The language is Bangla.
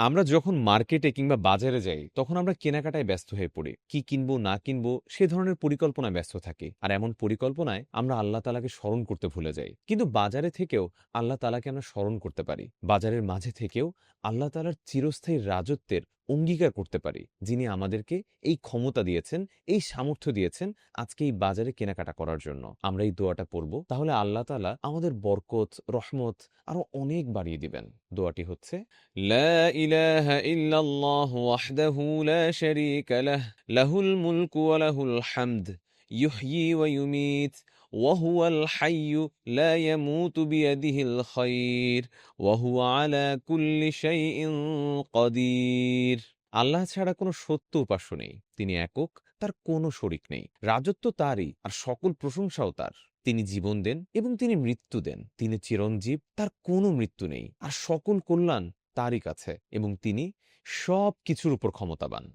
আমরা যখন মার্কেটে কিংবা বাজারে যাই, তখন আমরা কেনাকাটায় ব্যস্ত হয়ে পড়ি। কি কিনবো না কিনবো সে ধরনের পরিকল্পনায় ব্যস্ত থাকি। আর এমন পরিকল্পনায় আমরা আল্লাহ তাআলাকে স্মরণ করতে ভুলে যাই। কিন্তু বাজারে থেকেও আল্লাহ তাআলাকে আমরা স্মরণ করতে পারি। বাজারের মাঝে থেকেও আল্লাহ তাআলার চিরস্থায়ী রাজত্বের অঙ্গীকার করতে পারি, যিনি আমাদেরকে এই ক্ষমতা দিয়েছেন, এই সামর্থ্য দিয়েছেন আজকে এই বাজারে কেনাকাটা করার জন্য। আমরা এই দোয়াটা পড়ব, তাহলে আল্লাহ তাআলা আমাদের বরকত, রহমত আরো অনেক বাড়িয়ে দিবেন। দোয়াটি হচ্ছে, لا إله إلا الله وحده لا شريك له له الملك وله الحمد يحيي ويميت وهو الحي لا يموت بيده الخير وهو على كل شيء قدير। আল্লাহ ছাড়া কোনো সত্য উপাস্য নেই, তিনি একক, তার কোনো শরিক নেই। রাজত্ব তারই, আর সকল প্রশংসাও তার। তিনি জীবন দেন এবং তিনি মৃত্যু দেন। তিনি চিরঞ্জীব, তার কোনো মৃত্যু নেই, আর সকল কল্যাণ তারই কাছে, এবং তিনি সব কিছুর উপর ক্ষমতাবান।